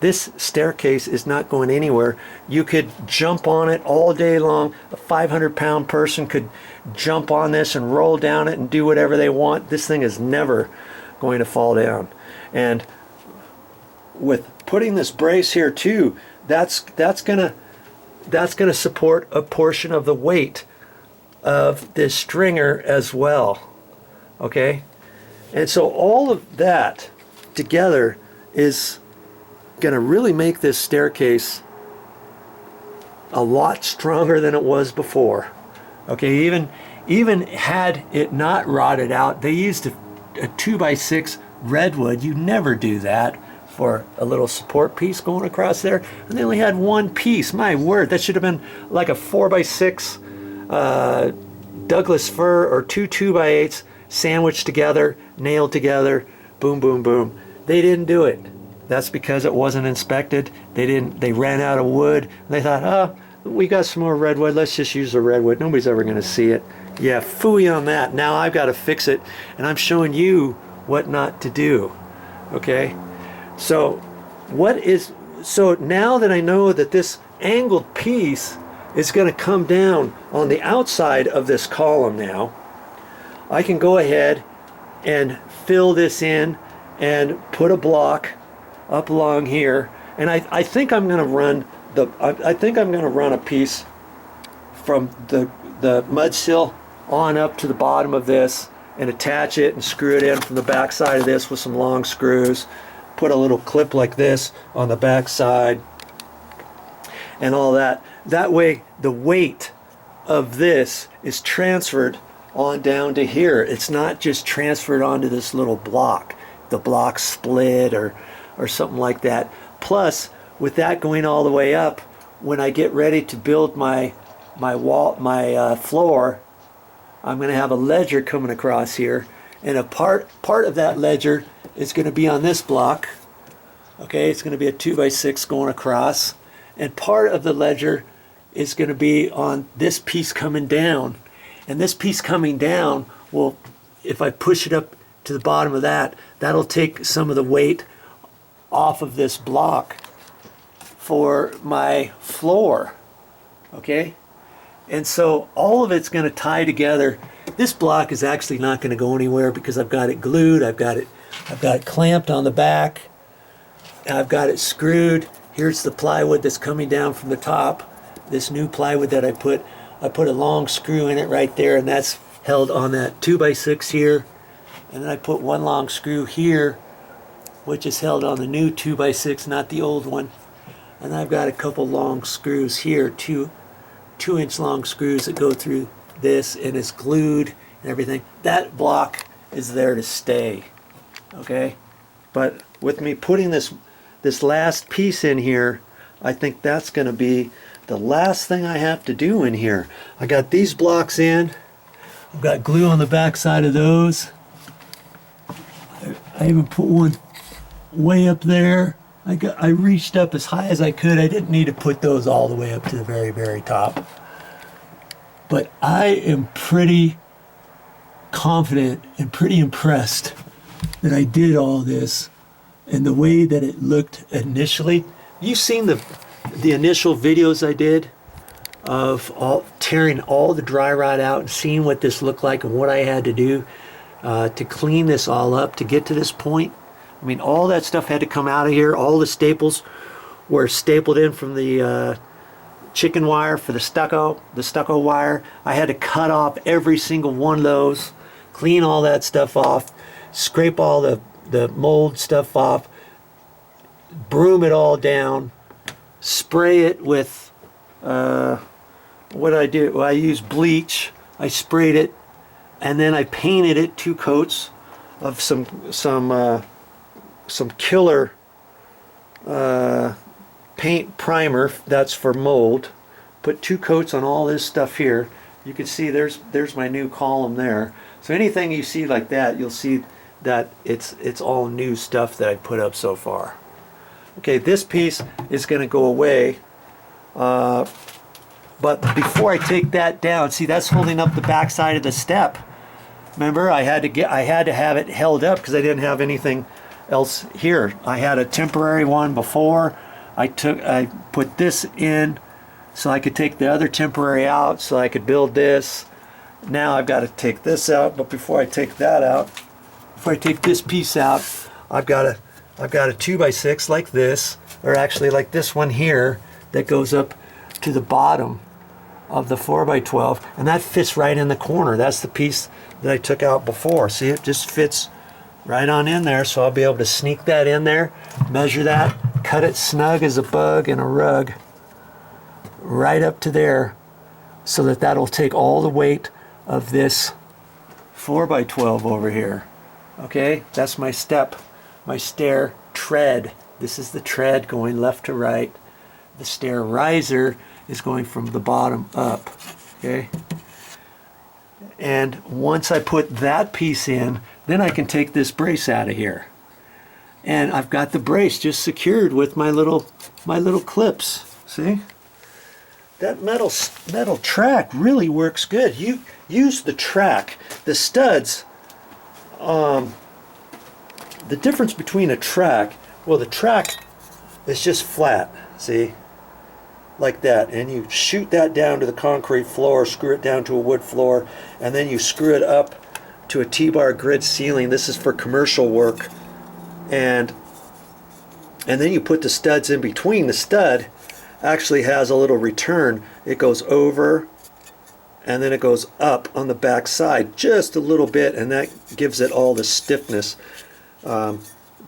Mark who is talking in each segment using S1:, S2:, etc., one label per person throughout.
S1: this staircase is not going anywhere. You could jump on it all day long. A 500-pound person could jump on this and roll down it and do whatever they want. This thing is never going to fall down. And with putting this brace here too, that's gonna support a portion of the weight of this stringer as well. Okay, and so all of that together is going to really make this staircase a lot stronger than it was before. Okay, even had it not rotted out, they used a 2x6 redwood. You never do that for a little support piece going across there, and they only had one piece. My word, that should have been like a 4x6 Douglas fir, or two 2x8s sandwiched together, nailed together, boom, boom, boom. They didn't do it. That's because it wasn't inspected. They ran out of wood. They thought, oh, we got some more redwood, let's just use the redwood. Nobody's ever going to see it. Yeah, phooey on that. Now I've got to fix it, and I'm showing you what not to do. Okay? So now that I know that this angled piece is going to come down on the outside of this column now, I can go ahead and fill this in and put a block up along here, and I think I'm going to run a piece from the mud sill on up to the bottom of this and attach it and screw it in from the back side of this with some long screws. Put a little clip like this on the back side and all that. That way the weight of this is transferred on down to here. It's not just transferred onto this little block. The block split or something like that. Plus, with that going all the way up, when I get ready to build my floor, I'm going to have a ledger coming across here, and a part of that ledger is going to be on this block. Okay, it's going to be a 2x6 going across, and part of the ledger is going to be on this piece coming down. And this piece coming down will, if I push it up to the bottom of that, that'll take some of the weight off of this block for my floor. Okay, and so all of it's going to tie together. This block is actually not going to go anywhere because I've got it glued. I've got it clamped on the back. I've got it screwed. Here's the plywood that's coming down from the top. This new plywood that I put a long screw in it right there, and that's held on that 2x6 here. And then I put one long screw here, which is held on the new 2x6, not the old one. And I've got a couple long screws here, two 2-inch long screws that go through this, and it's glued and everything. That block is there to stay. Okay, but with me putting this last piece in here, I think that's going to be the last thing I have to do in here. I got these blocks in. I've got glue on the back side of those. I even put one way up there. I reached up as high as I could. I didn't need to put those all the way up to the very, very top. But I am pretty confident and pretty impressed that I did all this and the way that it looked initially. You've seen the initial videos I did of tearing all the dry rot out and seeing what this looked like and what I had to do to clean this all up to get to this point. I mean, all that stuff had to come out of here. All the staples were stapled in from the chicken wire for the stucco wire. I had to cut off every single one of those, clean all that stuff off, scrape all the mold stuff off, broom it all down, spray it with what did I do? Well, I used bleach. I sprayed it, and then I painted it 2 coats of some killer paint primer. That's for mold. Put 2 coats on all this stuff here. You can see there's my new column there. So anything you see like that, you'll see that it's all new stuff that I put up so far. Okay, this piece is going to go away, but before I take that down, see, that's holding up the back side of the step. Remember, I had to have it held up because I didn't have anything else here. I had a temporary one before. I put this in so I could take the other temporary out so I could build this. Now I've got to take this out, but before I take that out, before I take this piece out, I've got a 2x6 like this, or actually like this one here that goes up to the bottom of the 4x12, and that fits right in the corner. That's the piece that I took out before. See, it just fits right on in there, so I'll be able to sneak that in there, measure that, cut it snug as a bug in a rug right up to there, so that that'll take all the weight of this 4x12 over here. Okay, that's my step, my stair tread. This is the tread going left to right. The stair riser is going from the bottom up. Okay, and once I put that piece in, then I can take this brace out of here, and I've got the brace just secured with my little clips. See, that metal track really works good. You use the track, the studs. The difference between a track, well, the track is just flat. See, like that, and you shoot that down to the concrete floor, screw it down to a wood floor, and then you screw it up to a T-bar grid ceiling. This is for commercial work, and then you put the studs in between. The stud actually has a little return. It goes over and then it goes up on the back side just a little bit, and that gives it all the stiffness.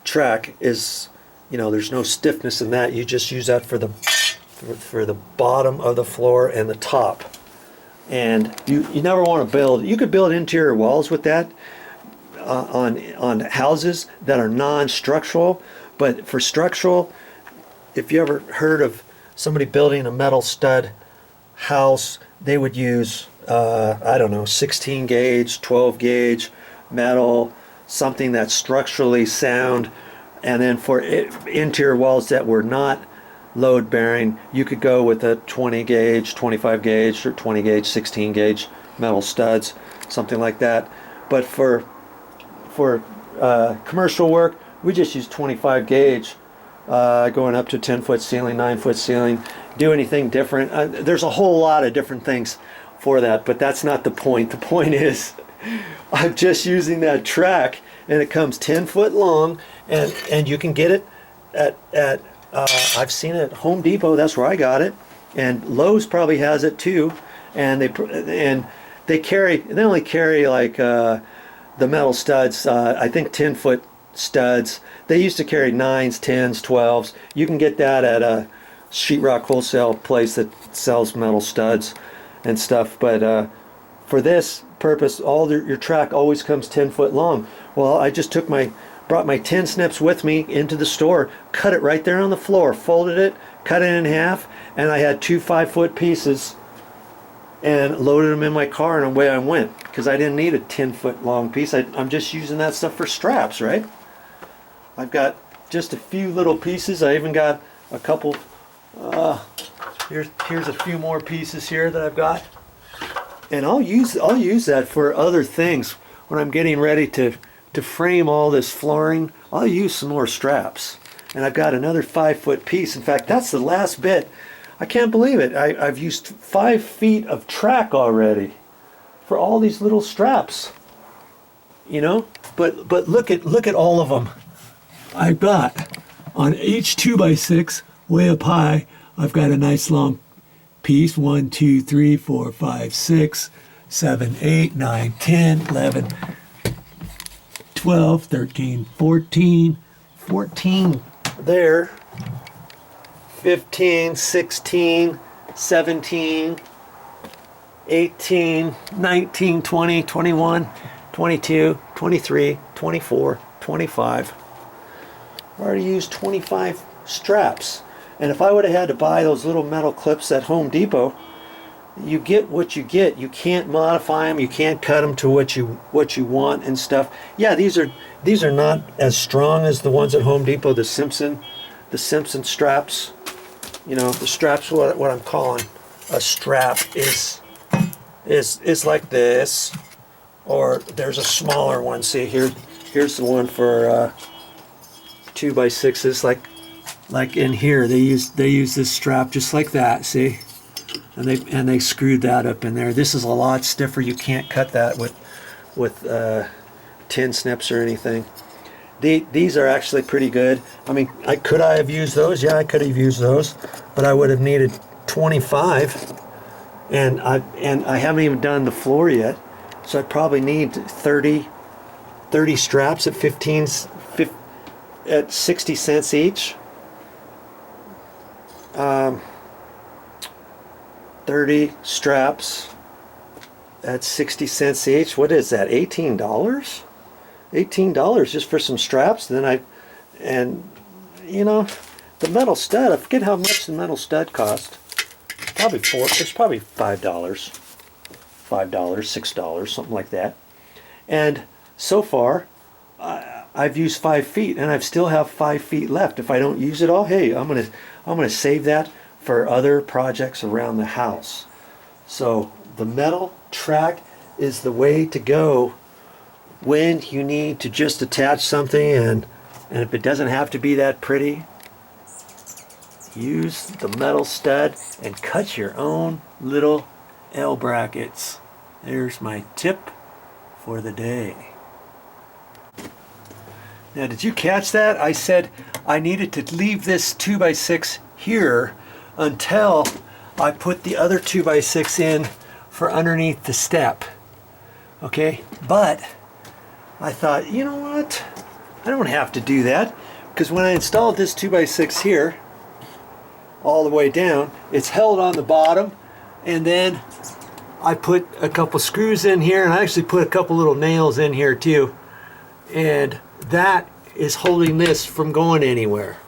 S1: Track is, you know, there's no stiffness in that. You just use that for the bottom of the floor and the top. And you never want to build, you could build interior walls with that on houses that are non-structural, but for structural, if you ever heard of somebody building a metal stud house, they would use I don't know, 16 gauge, 12 gauge metal, something that's structurally sound. And then for interior walls that were not load bearing, you could go with a 20 gauge, 25 gauge, or 20 gauge, 16 gauge metal studs, something like that. But for commercial work, we just use 25 gauge, going up to 10-foot ceiling, 9-foot ceiling. Do anything different? There's a whole lot of different things for that, but that's not the point. The point is, I'm just using that track, and it comes 10 foot long, and you can get it at I've seen it at Home Depot. That's where I got it, and Lowe's probably has it too. And they only carry like the metal studs. I think 10-foot studs. They used to carry 9s, 10s, 12s. You can get that at a sheetrock wholesale place that sells metal studs and stuff. But for this purpose, your track always comes 10 foot long. Well, I just brought my 10 snips with me into the store, cut it right there on the floor, folded it, cut it in half, and I had 2 5-foot pieces and loaded them in my car, and away I went, because I didn't need a 10-foot long piece. I'm just using that stuff for straps, right? I've got just a few little pieces. I even got a couple, here's a few more pieces here that I've got, and I'll use that for other things. When I'm getting ready to frame all this flooring, I'll use some more straps. And I've got another 5-foot piece. In fact, that's the last bit. I can't believe it. I've used 5 feet of track already for all these little straps. You know, but look at all of them. I've got on each 2x6 way up high, I've got a nice long piece. 1, 2, 3, 4, 5, 6, 7, 8, 9, 10, 11, 12, 13, 14 there, 15, 16, 17, 18, 19, 20, 21, 22, 23, 24, 25. I already used 25 straps. And if I would have had to buy those little metal clips at Home Depot, you get what you get. You can't modify them. You can't cut them to what you want and stuff. Yeah, these are not as strong as the ones at Home Depot. The Simpson straps. You know, the straps. What I'm calling a strap is like this, or there's a smaller one. See here. Here's the one for 2x6s, like in here. They use this strap just like that. See, and they screwed that up in there. This is a lot stiffer. You can't cut that with tin snips or anything. These are actually pretty good. I mean, could I have used those? Yeah, I could have used those, but I would have needed 25, and I haven't even done the floor yet, so I probably need 30 straps at 60 cents each. 30 straps at 60 cents each. What is that? $18? $18 just for some straps. Then you know, the metal stud, I forget how much the metal stud cost. Probably it's probably $5, $6, something like that. And so far, I've used 5 feet, and I still have 5 feet left. If I don't use it all, hey, I'm gonna save that for other projects around the house. So the metal track is the way to go when you need to just attach something, and if it doesn't have to be that pretty, use the metal stud and cut your own little L brackets. There's my tip for the day. Now, did you catch that? I said I needed to leave this 2x6 here until I put the other 2x6 in for underneath the step. Okay, but I thought, you know what? I don't have to do that, because when I installed this 2x6 here, all the way down, it's held on the bottom, and then I put a couple screws in here, and I actually put a couple little nails in here too, and that is holding this from going anywhere.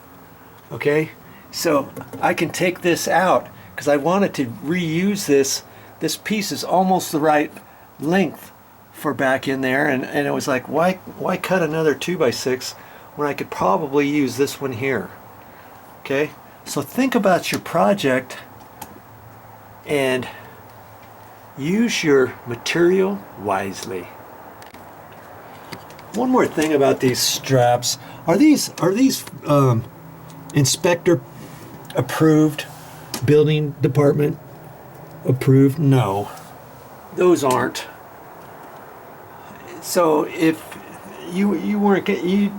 S1: Okay, so I can take this out because I wanted to reuse this. This piece is almost the right length for back in there, and it was like, why cut another 2x6 when I could probably use this one here? Okay, so think about your project and use your material wisely. One more thing about these straps. Are these inspector approved, building department approved? No, those aren't. So if you're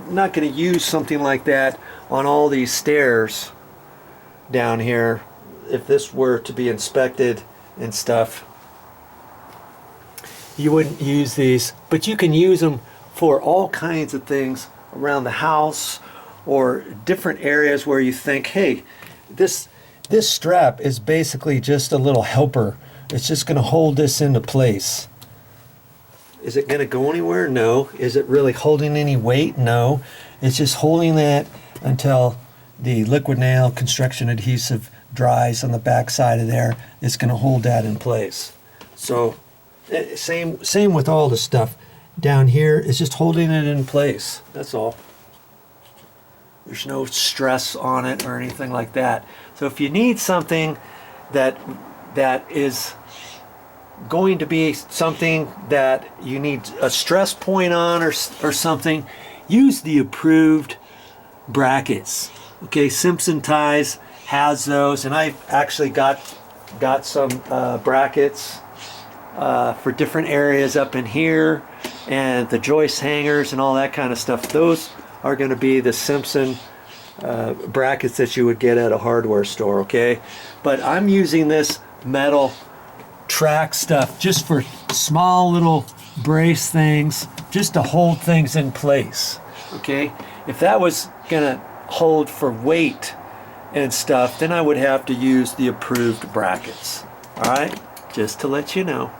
S1: not going to use something like that on all these stairs down here, if this were to be inspected and stuff, you wouldn't use these, but you can use them for all kinds of things around the house or different areas where you think, hey, this strap is basically just a little helper. It's just going to hold this into place. Is it going to go anywhere? No. Is it really holding any weight? No. It's just holding that until the liquid nail construction adhesive dries on the back side of there. It's going to hold that in place. So same with all the stuff down here. It's just holding it in place. That's all. There's no stress on it or anything like that. So if you need something that is going to be something that you need a stress point on or something, use the approved brackets. Okay, Simpson Ties has those, and I actually got some brackets for different areas up in here, and the joist hangers and all that kind of stuff. Those are going to be the Simpson brackets that you would get at a hardware store. Okay, but I'm using this metal track stuff just for small little brace things, just to hold things in place. Okay, if that was gonna hold for weight and stuff, then I would have to use the approved brackets. All right, just to let you know.